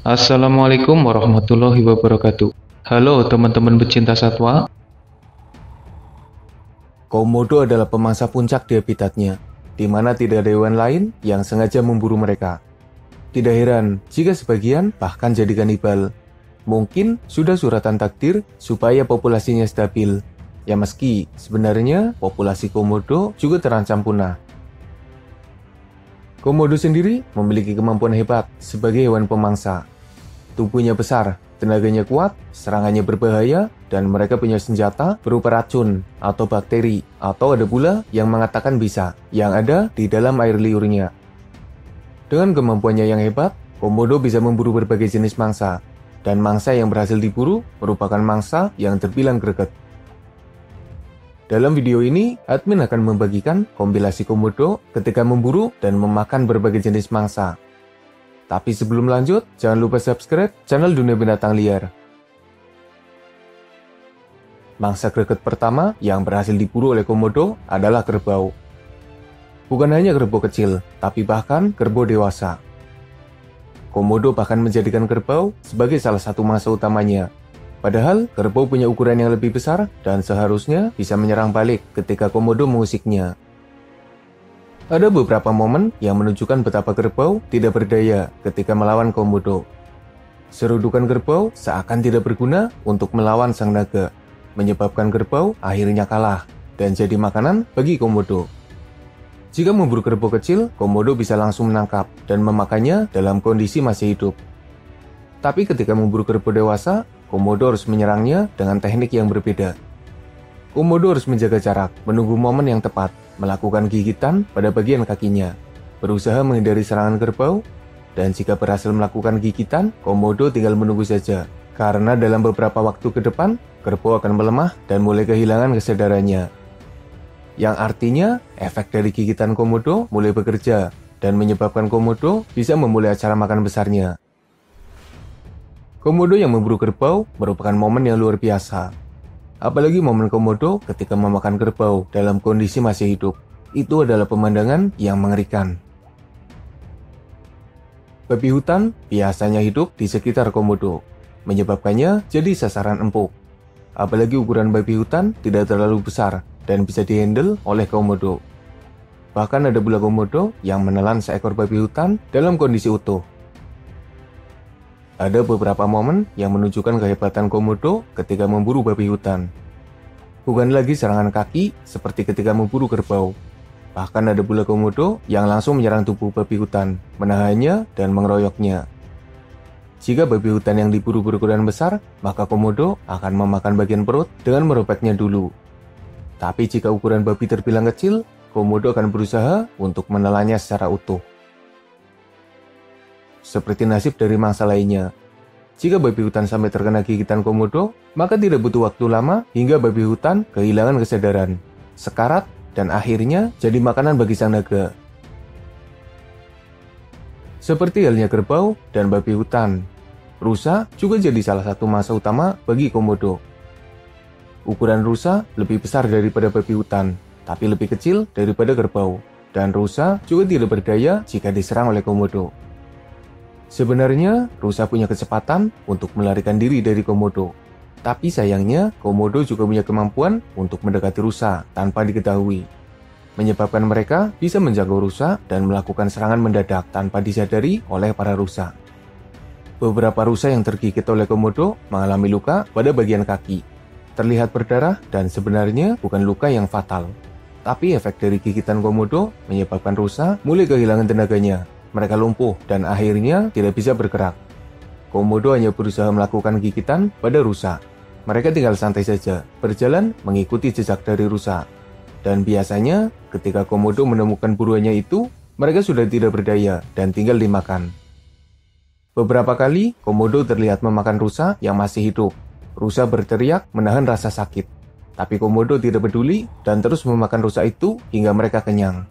Assalamualaikum warahmatullahi wabarakatuh. Halo teman-teman pecinta satwa. Komodo adalah pemangsa puncak di habitatnya, di mana tidak ada hewan lain yang sengaja memburu mereka. Tidak heran jika sebagian bahkan jadi kanibal. Mungkin sudah suratan takdir supaya populasinya stabil. Ya meski sebenarnya populasi komodo juga terancam punah. Komodo sendiri memiliki kemampuan hebat sebagai hewan pemangsa. Tubuhnya besar, tenaganya kuat, serangannya berbahaya, dan mereka punya senjata berupa racun atau bakteri, atau ada pula yang mengatakan bisa, yang ada di dalam air liurnya. Dengan kemampuannya yang hebat, komodo bisa memburu berbagai jenis mangsa, dan mangsa yang berhasil diburu merupakan mangsa yang terbilang greget. Dalam video ini, admin akan membagikan kompilasi komodo ketika memburu dan memakan berbagai jenis mangsa. Tapi sebelum lanjut, jangan lupa subscribe channel Dunia Binatang Liar. Mangsa greget pertama yang berhasil diburu oleh komodo adalah kerbau. Bukan hanya kerbau kecil, tapi bahkan kerbau dewasa. Komodo bahkan menjadikan kerbau sebagai salah satu mangsa utamanya. Padahal, kerbau punya ukuran yang lebih besar dan seharusnya bisa menyerang balik ketika komodo mengusiknya. Ada beberapa momen yang menunjukkan betapa kerbau tidak berdaya ketika melawan komodo. Serudukan kerbau seakan tidak berguna untuk melawan sang naga, menyebabkan kerbau akhirnya kalah dan jadi makanan bagi komodo. Jika memburu kerbau kecil, komodo bisa langsung menangkap dan memakannya dalam kondisi masih hidup. Tapi ketika memburu kerbau dewasa, komodo harus menyerangnya dengan teknik yang berbeda. Komodo harus menjaga jarak, menunggu momen yang tepat, melakukan gigitan pada bagian kakinya, berusaha menghindari serangan kerbau, dan jika berhasil melakukan gigitan, komodo tinggal menunggu saja. Karena dalam beberapa waktu ke depan, kerbau akan melemah dan mulai kehilangan kesadarannya. Yang artinya, efek dari gigitan komodo mulai bekerja, dan menyebabkan komodo bisa memulai acara makan besarnya. Komodo yang memburu kerbau merupakan momen yang luar biasa. Apalagi momen komodo ketika memakan kerbau dalam kondisi masih hidup. Itu adalah pemandangan yang mengerikan. Babi hutan biasanya hidup di sekitar komodo, menyebabkannya jadi sasaran empuk. Apalagi ukuran babi hutan tidak terlalu besar dan bisa dihandle oleh komodo. Bahkan ada pula komodo yang menelan seekor babi hutan dalam kondisi utuh. Ada beberapa momen yang menunjukkan kehebatan komodo ketika memburu babi hutan. Bukan lagi serangan kaki seperti ketika memburu kerbau. Bahkan ada pula komodo yang langsung menyerang tubuh babi hutan, menahannya dan mengeroyoknya. Jika babi hutan yang diburu berukuran besar, maka komodo akan memakan bagian perut dengan merobeknya dulu. Tapi jika ukuran babi terbilang kecil, komodo akan berusaha untuk menelannya secara utuh. Seperti nasib dari mangsa lainnya. Jika babi hutan sampai terkena gigitan komodo, maka tidak butuh waktu lama hingga babi hutan kehilangan kesadaran, sekarat, dan akhirnya jadi makanan bagi sang naga. Seperti halnya kerbau dan babi hutan, rusa juga jadi salah satu mangsa utama bagi komodo. Ukuran rusa lebih besar daripada babi hutan, tapi lebih kecil daripada kerbau, dan rusa juga tidak berdaya jika diserang oleh komodo. Sebenarnya, rusa punya kecepatan untuk melarikan diri dari komodo. Tapi sayangnya, komodo juga punya kemampuan untuk mendekati rusa tanpa diketahui. Menyebabkan mereka bisa menjangkau rusa dan melakukan serangan mendadak tanpa disadari oleh para rusa. Beberapa rusa yang tergigit oleh komodo mengalami luka pada bagian kaki. Terlihat berdarah dan sebenarnya bukan luka yang fatal. Tapi efek dari gigitan komodo menyebabkan rusa mulai kehilangan tenaganya. Mereka lumpuh dan akhirnya tidak bisa bergerak. Komodo hanya berusaha melakukan gigitan pada rusa. Mereka tinggal santai saja, berjalan mengikuti jejak dari rusa. Dan biasanya, ketika komodo menemukan buruannya itu, mereka sudah tidak berdaya dan tinggal dimakan. Beberapa kali, komodo terlihat memakan rusa yang masih hidup. Rusa berteriak menahan rasa sakit. Tapi komodo tidak peduli dan terus memakan rusa itu hingga mereka kenyang.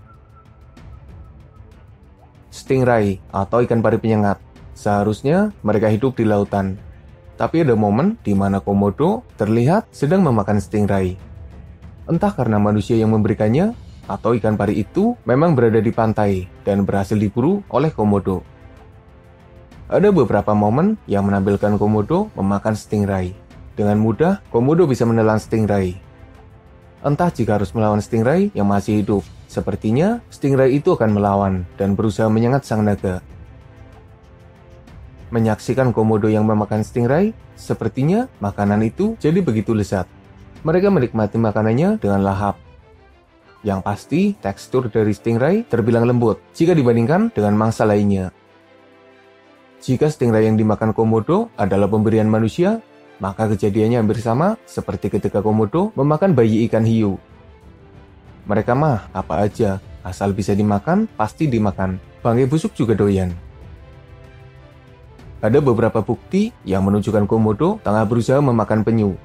Stingray atau ikan pari penyengat. Seharusnya mereka hidup di lautan. Tapi ada momen di mana komodo terlihat sedang memakan stingray. Entah karena manusia yang memberikannya, atau ikan pari itu memang berada di pantai dan berhasil diburu oleh komodo. Ada beberapa momen yang menampilkan komodo memakan stingray. Dengan mudah, komodo bisa menelan stingray. Entah jika harus melawan stingray yang masih hidup. Sepertinya stingray itu akan melawan dan berusaha menyengat sang naga. Menyaksikan komodo yang memakan stingray, sepertinya makanan itu jadi begitu lezat. Mereka menikmati makanannya dengan lahap. Yang pasti, tekstur dari stingray terbilang lembut jika dibandingkan dengan mangsa lainnya. Jika stingray yang dimakan komodo adalah pemberian manusia, maka kejadiannya hampir sama seperti ketika komodo memakan bayi ikan hiu. Mereka mah apa aja, asal bisa dimakan, pasti dimakan. Bangkai busuk juga doyan. Ada beberapa bukti yang menunjukkan komodo tengah berusaha memakan penyu.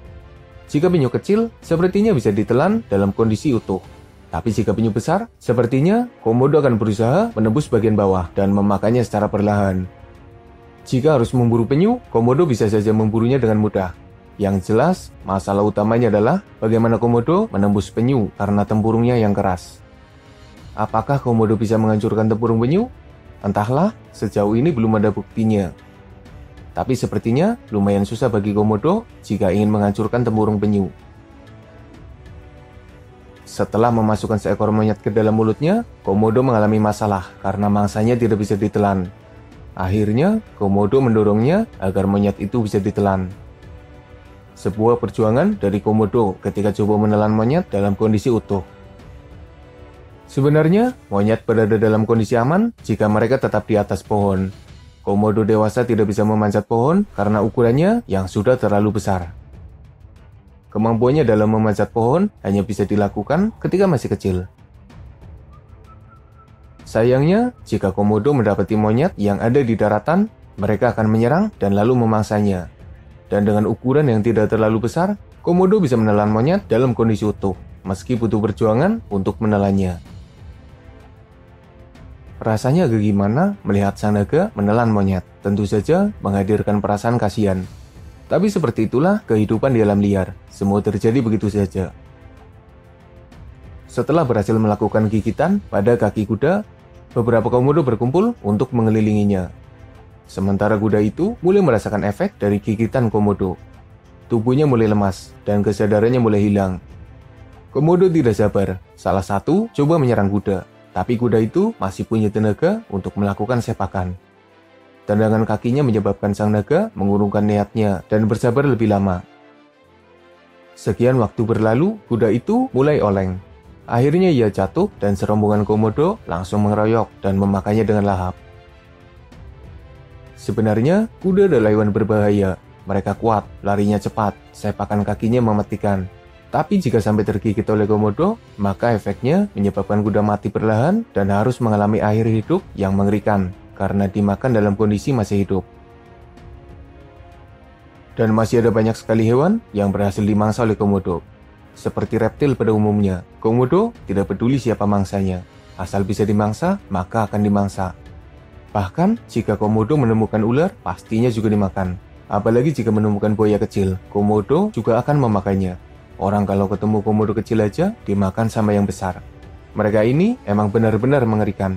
Jika penyu kecil, sepertinya bisa ditelan dalam kondisi utuh. Tapi jika penyu besar, sepertinya komodo akan berusaha menembus bagian bawah dan memakannya secara perlahan. Jika harus memburu penyu, komodo bisa saja memburunya dengan mudah. Yang jelas, masalah utamanya adalah bagaimana komodo menembus penyu karena tempurungnya yang keras. Apakah komodo bisa menghancurkan tempurung penyu? Entahlah, sejauh ini belum ada buktinya. Tapi sepertinya lumayan susah bagi komodo jika ingin menghancurkan tempurung penyu. Setelah memasukkan seekor monyet ke dalam mulutnya, komodo mengalami masalah karena mangsanya tidak bisa ditelan. Akhirnya, komodo mendorongnya agar monyet itu bisa ditelan. Sebuah perjuangan dari komodo ketika coba menelan monyet dalam kondisi utuh. Sebenarnya, monyet berada dalam kondisi aman jika mereka tetap di atas pohon. Komodo dewasa tidak bisa memanjat pohon karena ukurannya yang sudah terlalu besar. Kemampuannya dalam memanjat pohon hanya bisa dilakukan ketika masih kecil. Sayangnya, jika komodo mendapati monyet yang ada di daratan, mereka akan menyerang dan lalu memangsanya. Dan dengan ukuran yang tidak terlalu besar, komodo bisa menelan monyet dalam kondisi utuh, meski butuh perjuangan untuk menelannya. Rasanya agak gimana melihat sang naga menelan monyet, tentu saja menghadirkan perasaan kasihan. Tapi seperti itulah kehidupan di alam liar, semua terjadi begitu saja. Setelah berhasil melakukan gigitan pada kaki kuda, beberapa komodo berkumpul untuk mengelilinginya. Sementara kuda itu mulai merasakan efek dari gigitan komodo. Tubuhnya mulai lemas dan kesadarannya mulai hilang. Komodo tidak sabar, salah satu coba menyerang kuda, tapi kuda itu masih punya tenaga untuk melakukan sepakan. Tendangan kakinya menyebabkan sang naga mengurungkan niatnya dan bersabar lebih lama. Sekian waktu berlalu, kuda itu mulai oleng. Akhirnya ia jatuh dan serombongan komodo langsung mengeroyok dan memakannya dengan lahap. Sebenarnya, kuda adalah hewan berbahaya. Mereka kuat, larinya cepat, sepakan kakinya mematikan. Tapi jika sampai tergigit oleh komodo, maka efeknya menyebabkan kuda mati perlahan dan harus mengalami akhir hidup yang mengerikan karena dimakan dalam kondisi masih hidup. Dan masih ada banyak sekali hewan yang berhasil dimangsa oleh komodo. Seperti reptil pada umumnya, komodo tidak peduli siapa mangsanya. Asal bisa dimangsa, maka akan dimangsa. Bahkan, jika komodo menemukan ular, pastinya juga dimakan. Apalagi jika menemukan buaya kecil, komodo juga akan memakannya. Orang kalau ketemu komodo kecil aja, dimakan sama yang besar. Mereka ini emang benar-benar mengerikan.